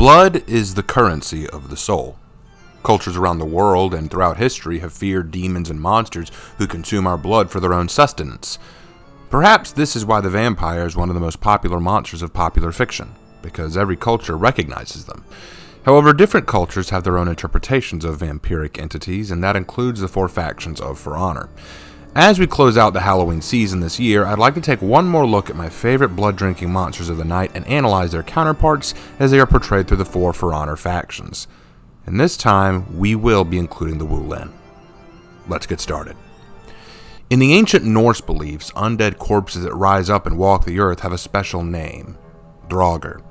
Blood is the currency of the soul. Cultures around the world and throughout history have feared demons and monsters who consume our blood for their own sustenance. Perhaps this is why the vampire is one of the most popular monsters of popular fiction, because every culture recognizes them. However, different cultures have their own interpretations of vampiric entities, and that includes the four factions of For Honor. As we close out the Halloween season this year, I'd like to take one more look at my favorite blood-drinking monsters of the night and analyze their counterparts as they are portrayed through the four For Honor factions. And this time, we will be including the Wulin. Let's get started. In the ancient Norse beliefs, undead corpses that rise up and walk the earth have a special name: Draugr.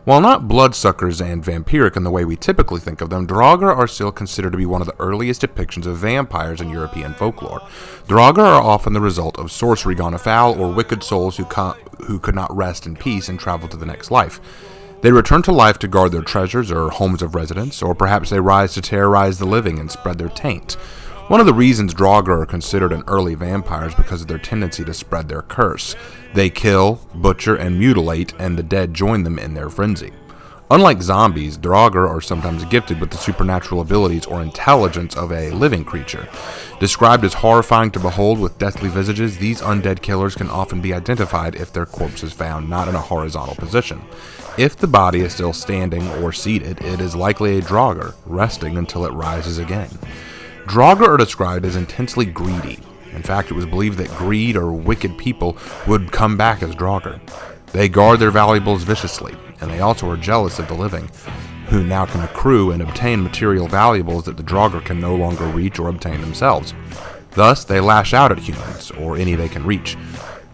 While not bloodsuckers and vampiric in the way we typically think of them, Draugr are still considered to be one of the earliest depictions of vampires in European folklore. Draugr are often the result of sorcery gone afoul or wicked souls who could not rest in peace and travel to the next life. They return to life to guard their treasures or homes of residence, or perhaps they rise to terrorize the living and spread their taint. One of the reasons Draugr are considered an early vampire is because of their tendency to spread their curse. They kill, butcher, and mutilate, and the dead join them in their frenzy. Unlike zombies, Draugr are sometimes gifted with the supernatural abilities or intelligence of a living creature. Described as horrifying to behold with deathly visages, these undead killers can often be identified if their corpse is found not in a horizontal position. If the body is still standing or seated, it is likely a Draugr, resting until it rises again. Draugr are described as intensely greedy. In fact, it was believed that greed or wicked people would come back as Draugr. They guard their valuables viciously, and they also are jealous of the living, who now can accrue and obtain material valuables that the Draugr can no longer reach or obtain themselves. Thus, they lash out at humans, or any they can reach.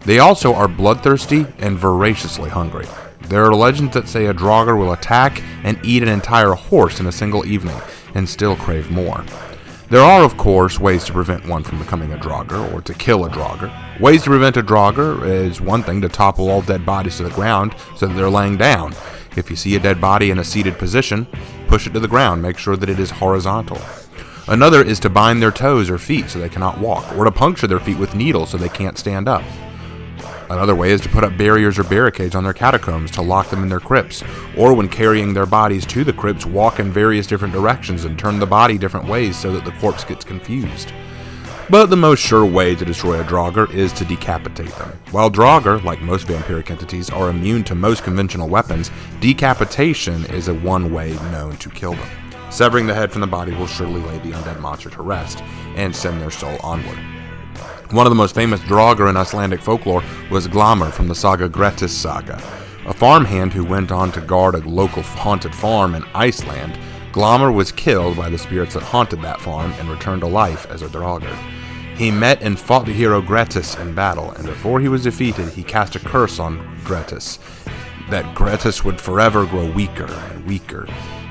They also are bloodthirsty and voraciously hungry. There are legends that say a Draugr will attack and eat an entire horse in a single evening, and still crave more. There are, of course, ways to prevent one from becoming a Draugr, or to kill a Draugr. Ways to prevent a Draugr is one thing to topple all dead bodies to the ground so that they're laying down. If you see a dead body in a seated position, push it to the ground, make sure that it is horizontal. Another is to bind their toes or feet so they cannot walk, or to puncture their feet with needles so they can't stand up. Another way is to put up barriers or barricades on their catacombs to lock them in their crypts, or when carrying their bodies to the crypts, walk in various different directions and turn the body different ways so that the corpse gets confused. But the most sure way to destroy a Draugr is to decapitate them. While Draugr, like most vampiric entities, are immune to most conventional weapons, decapitation is a one way known to kill them. Severing the head from the body will surely lay the undead monster to rest and send their soul onward. One of the most famous Draugr in Icelandic folklore was Glamr from the saga Grettis Saga. A farmhand who went on to guard a local haunted farm in Iceland, Glamr was killed by the spirits that haunted that farm and returned to life as a Draugr. He met and fought the hero Grettis in battle, and before he was defeated, he cast a curse on Grettis, that Grettis would forever grow weaker and weaker,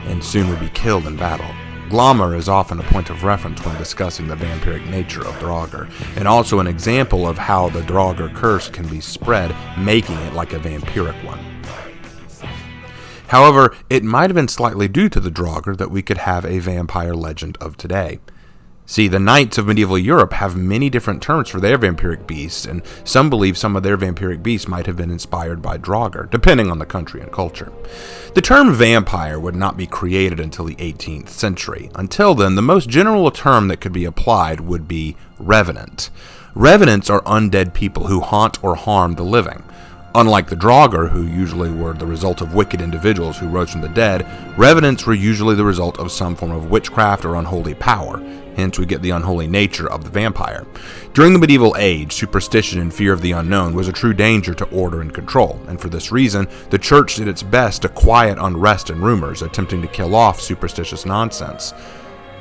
and soon would be killed in battle. Glamr is often a point of reference when discussing the vampiric nature of Draugr, and also an example of how the Draugr curse can be spread, making it like a vampiric one. However, it might have been slightly due to the Draugr that we could have a vampire legend of today. See, the knights of medieval Europe have many different terms for their vampiric beasts, and some believe some of their vampiric beasts might have been inspired by Draugr, depending on the country and culture. The term vampire would not be created until the 18th century. Until then, the most general term that could be applied would be revenant. Revenants are undead people who haunt or harm the living. Unlike the Draugr, who usually were the result of wicked individuals who rose from the dead, revenants were usually the result of some form of witchcraft or unholy power. Hence, we get the unholy nature of the vampire. During the medieval age, superstition and fear of the unknown was a true danger to order and control, and for this reason, the church did its best to quiet unrest and rumors, attempting to kill off superstitious nonsense.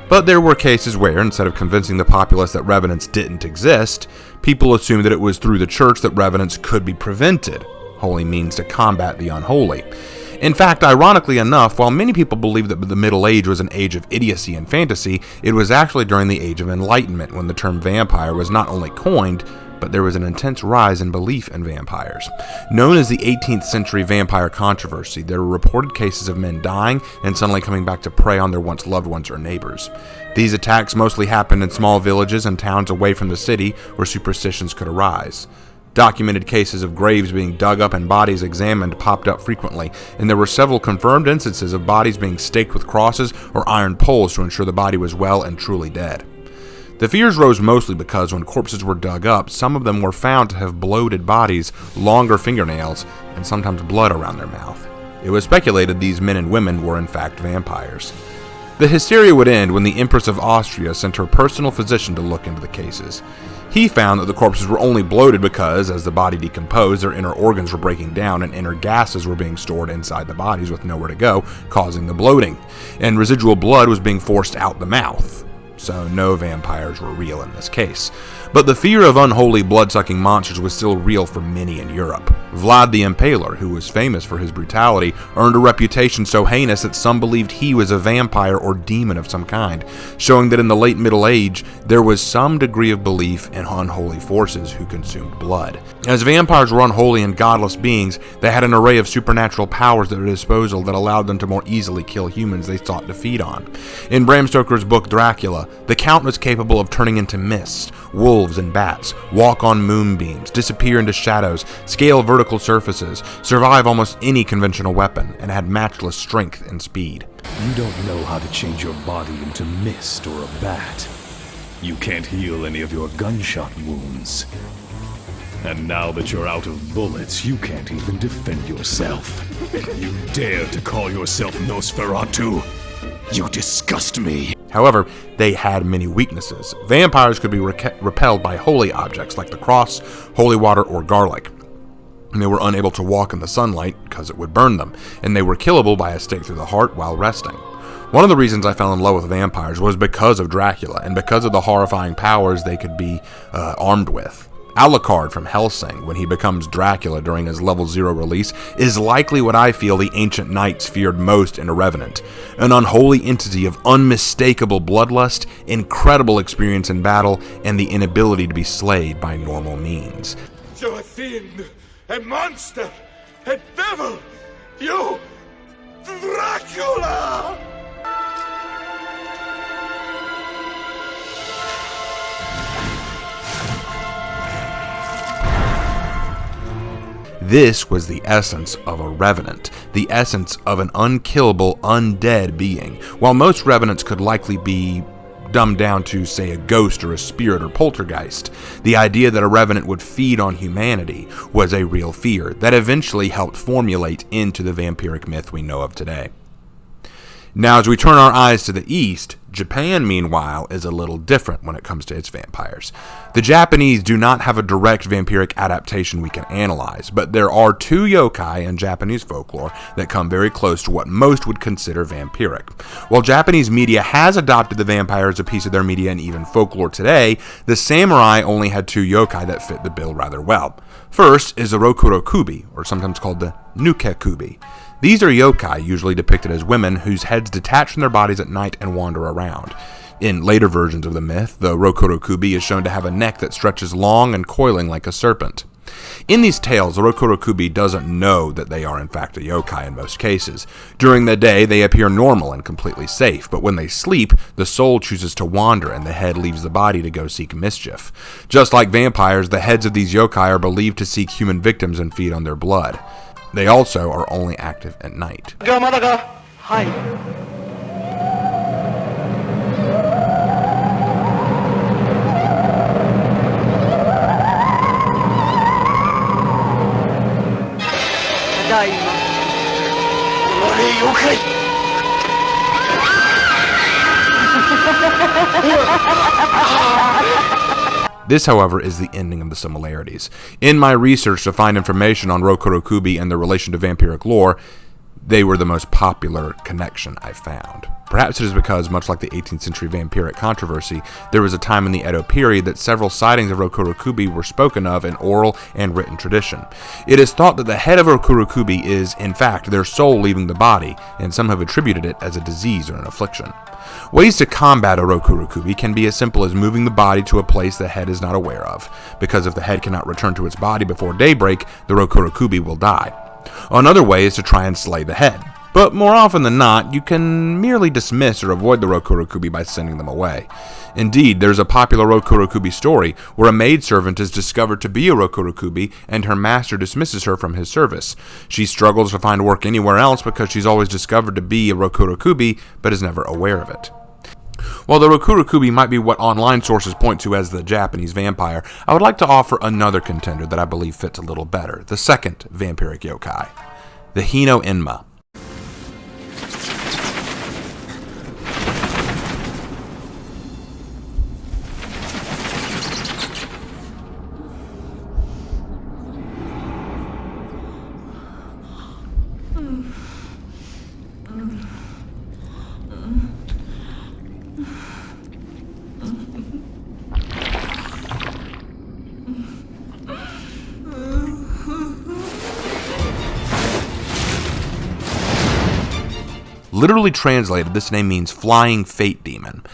But there were cases where, instead of convincing the populace that revenants didn't exist, people assumed that it was through the church that revenants could be prevented, holy means to combat the unholy. In fact, ironically enough, while many people believed that the Middle Age was an age of idiocy and fantasy, it was actually during the Age of Enlightenment when the term vampire was not only coined, but there was an intense rise in belief in vampires. Known as the 18th century vampire controversy, there were reported cases of men dying and suddenly coming back to prey on their once loved ones or neighbors. These attacks mostly happened in small villages and towns away from the city where superstitions could arise. Documented cases of graves being dug up and bodies examined popped up frequently, and there were several confirmed instances of bodies being staked with crosses or iron poles to ensure the body was well and truly dead. The fears rose mostly because when corpses were dug up, some of them were found to have bloated bodies, longer fingernails, and sometimes blood around their mouth. It was speculated these men and women were in fact vampires. The hysteria would end when the Empress of Austria sent her personal physician to look into the cases. He found that the corpses were only bloated because, as the body decomposed, their inner organs were breaking down and inner gases were being stored inside the bodies with nowhere to go, causing the bloating, and residual blood was being forced out the mouth. So no vampires were real in this case. But the fear of unholy blood-sucking monsters was still real for many in Europe. Vlad the Impaler, who was famous for his brutality, earned a reputation so heinous that some believed he was a vampire or demon of some kind, showing that in the late Middle Age, there was some degree of belief in unholy forces who consumed blood. As vampires were unholy and godless beings, they had an array of supernatural powers at their disposal that allowed them to more easily kill humans they sought to feed on. In Bram Stoker's book Dracula, the Count was capable of turning into mist, wolves and bats, walk on moonbeams, disappear into shadows, scale vertical surfaces, survive almost any conventional weapon, and had matchless strength and speed. You don't know how to change your body into mist or a bat. You can't heal any of your gunshot wounds. And now that you're out of bullets, you can't even defend yourself. You dare to call yourself Nosferatu? You disgust me. However, they had many weaknesses. Vampires could be repelled by holy objects like the cross, holy water, or garlic. And they were unable to walk in the sunlight because it would burn them, and they were killable by a stake through the heart while resting. One of the reasons I fell in love with vampires was because of Dracula, and because of the horrifying powers they could be armed with. Alucard from Hellsing, when he becomes Dracula during his Level 0 release, is likely what I feel the ancient knights feared most in a Revenant. An unholy entity of unmistakable bloodlust, incredible experience in battle, and the inability to be slayed by normal means. You're a fiend, a monster, a devil! You... Dracula! This was the essence of a Revenant, the essence of an unkillable, undead being. While most Revenants could likely be dumbed down to, say, a ghost or a spirit or poltergeist, the idea that a Revenant would feed on humanity was a real fear that eventually helped formulate into the vampiric myth we know of today. Now, as we turn our eyes to the east, Japan, meanwhile, is a little different when it comes to its vampires. The Japanese do not have a direct vampiric adaptation we can analyze, but there are two yokai in Japanese folklore that come very close to what most would consider vampiric. While Japanese media has adopted the vampire as a piece of their media and even folklore today, the samurai only had two yokai that fit the bill rather well. First is the Rokurokubi, or sometimes called the Nukekubi. These are yokai, usually depicted as women whose heads detach from their bodies at night and wander around. In later versions of the myth, the Rokurokubi is shown to have a neck that stretches long and coiling like a serpent. In these tales, the Rokurokubi doesn't know that they are in fact a yokai in most cases. During the day, they appear normal and completely safe, but when they sleep, the soul chooses to wander and the head leaves the body to go seek mischief. Just like vampires, the heads of these yokai are believed to seek human victims and feed on their blood. They also are only active at night. This, however, is the ending of the similarities. In my research to find information on Rokurokubi and their relation to vampiric lore, they were the most popular connection I found. Perhaps it is because, much like the 18th century vampiric controversy, there was a time in the Edo period that several sightings of Rokurokubi were spoken of in oral and written tradition. It is thought that the head of Rokurokubi is, in fact, their soul leaving the body, and some have attributed it as a disease or an affliction. Ways to combat a Rokurokubi can be as simple as moving the body to a place the head is not aware of, because if the head cannot return to its body before daybreak, the Rokurokubi will die. Another way is to try and slay the head, But more often than not, you can merely dismiss or avoid the Rokurokubi by sending them away. Indeed, there's a popular Rokurokubi story where a maidservant is discovered to be a Rokurokubi and her master dismisses her from his service. She struggles to find work anywhere else because she's always discovered to be a Rokurokubi but is never aware of it. While the Rokurokubi might be what online sources point to as the Japanese vampire, I would like to offer another contender that I believe fits a little better, the second vampiric yokai, the Hino-enma. Literally translated, this name means flying fate demon.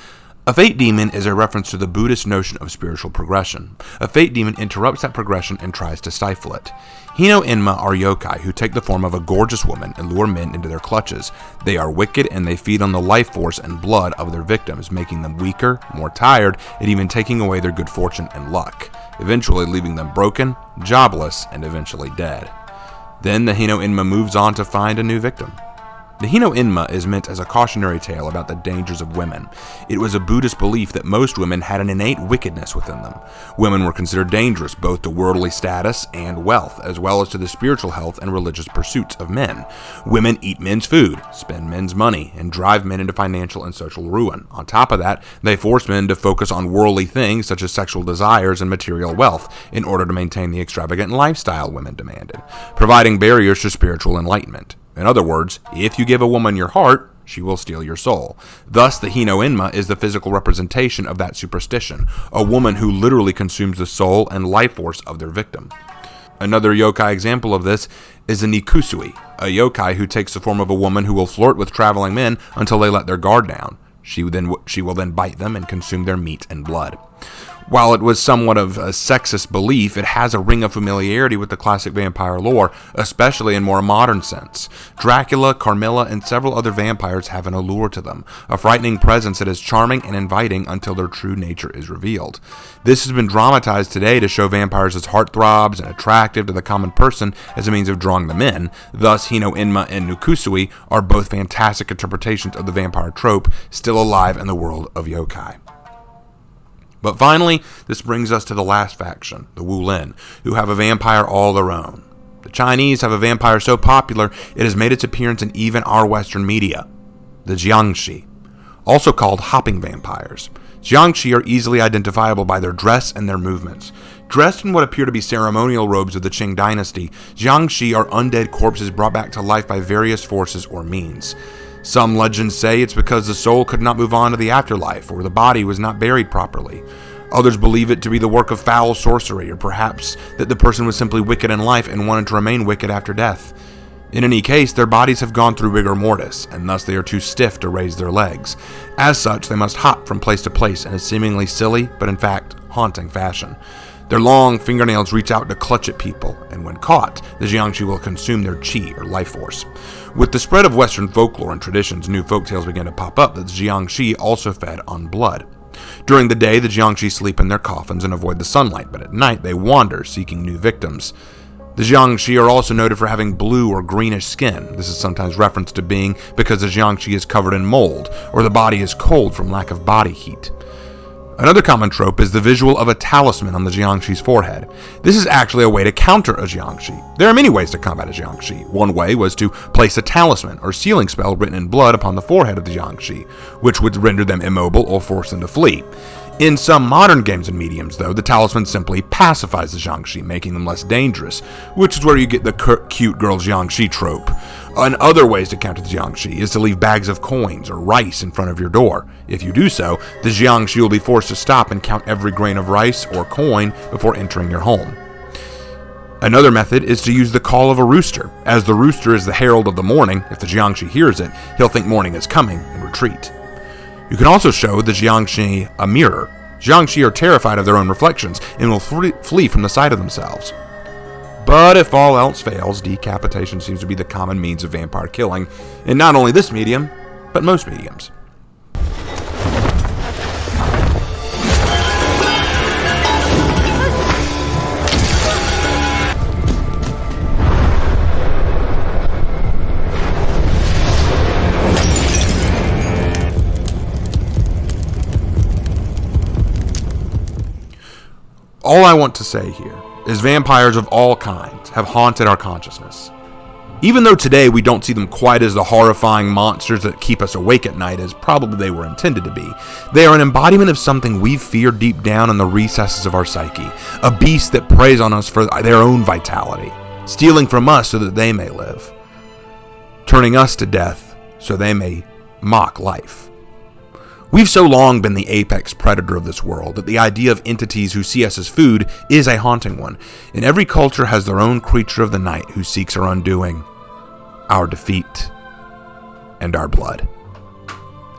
A fate demon is a reference to the Buddhist notion of spiritual progression. A fate demon interrupts that progression and tries to stifle it. Hino-enma are yokai who take the form of a gorgeous woman and lure men into their clutches. They are wicked and they feed on the life force and blood of their victims, making them weaker, more tired, and even taking away their good fortune and luck, eventually leaving them broken, jobless, and eventually dead. Then the Hino-enma moves on to find a new victim. The Hino-enma is meant as a cautionary tale about the dangers of women. It was a Buddhist belief that most women had an innate wickedness within them. Women were considered dangerous both to worldly status and wealth, as well as to the spiritual health and religious pursuits of men. Women eat men's food, spend men's money, and drive men into financial and social ruin. On top of that, they force men to focus on worldly things such as sexual desires and material wealth in order to maintain the extravagant lifestyle women demanded, providing barriers to spiritual enlightenment. In other words, if you give a woman your heart, she will steal your soul. Thus, the Hino-enma is the physical representation of that superstition, a woman who literally consumes the soul and life force of their victim. Another yokai example of this is a Nikusui, a yokai who takes the form of a woman who will flirt with traveling men until they let their guard down. She will then bite them and consume their meat and blood. While it was somewhat of a sexist belief, it has a ring of familiarity with the classic vampire lore, especially in more modern sense. Dracula, Carmilla, and several other vampires have an allure to them, a frightening presence that is charming and inviting until their true nature is revealed. This has been dramatized today to show vampires as heartthrobs and attractive to the common person as a means of drawing them in. Thus, Hino-enma and Nikusui are both fantastic interpretations of the vampire trope, still alive in the world of yokai. But finally, this brings us to the last faction, the Wulin, who have a vampire all their own. The Chinese have a vampire so popular it has made its appearance in even our Western media, the Jiangshi, also called hopping vampires. Jiangshi are easily identifiable by their dress and their movements. Dressed in what appear to be ceremonial robes of the Qing dynasty, Jiangshi are undead corpses brought back to life by various forces or means. Some legends say it's because the soul could not move on to the afterlife, or the body was not buried properly. Others believe it to be the work of foul sorcery, or perhaps that the person was simply wicked in life and wanted to remain wicked after death. In any case, their bodies have gone through rigor mortis, and thus they are too stiff to raise their legs. As such, they must hop from place to place in a seemingly silly, but in fact, haunting fashion. Their long fingernails reach out to clutch at people, and when caught, the Jiangshi will consume their chi, or life force. With the spread of Western folklore and traditions, new folktales began to pop up that the Jiangshi also fed on blood. During the day, the Jiangshi sleep in their coffins and avoid the sunlight, but at night they wander, seeking new victims. The Jiangshi are also noted for having blue or greenish skin. This is sometimes referenced to being because the Jiangshi is covered in mold, or the body is cold from lack of body heat. Another common trope is the visual of a talisman on the Jiangshi's forehead. This is actually a way to counter a Jiangshi. There are many ways to combat a Jiangshi. One way was to place a talisman or sealing spell written in blood upon the forehead of the Jiangshi, which would render them immobile or force them to flee. In some modern games and mediums, though, the talisman simply pacifies the Jiangshi, making them less dangerous, which is where you get the cute girl Jiangshi trope. And other ways to counter the Jiangshi is to leave bags of coins or rice in front of your door. If you do so, the Jiangshi will be forced to stop and count every grain of rice or coin before entering your home. Another method is to use the call of a rooster. As the rooster is the herald of the morning, if the Jiangshi hears it, he'll think morning is coming and retreat. You can also show the Jiangshi a mirror. Jiangshi are terrified of their own reflections and will flee from the sight of themselves. But if all else fails, decapitation seems to be the common means of vampire killing, in not only this medium, but most mediums. All I want to say here is vampires of all kinds have haunted our consciousness. Even though today we don't see them quite as the horrifying monsters that keep us awake at night as probably they were intended to be, they are an embodiment of something we've feared deep down in the recesses of our psyche, a beast that preys on us for their own vitality, stealing from us so that they may live, turning us to death so they may mock life. We've so long been the apex predator of this world that the idea of entities who see us as food is a haunting one, and every culture has their own creature of the night who seeks our undoing, our defeat, and our blood.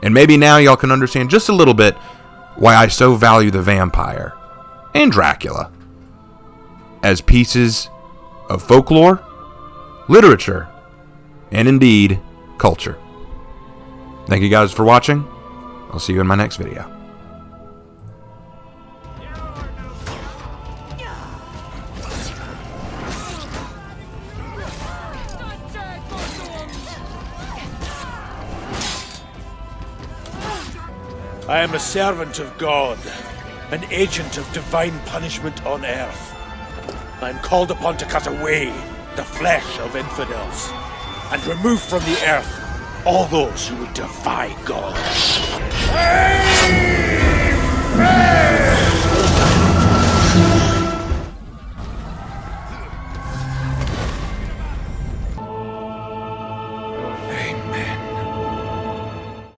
And maybe now y'all can understand just a little bit why I so value the vampire and Dracula as pieces of folklore, literature, and indeed, culture. Thank you guys for watching. I'll see you in my next video. I am a servant of God, an agent of divine punishment on earth. I am called upon to cut away the flesh of infidels and remove from the earth all those who would defy God.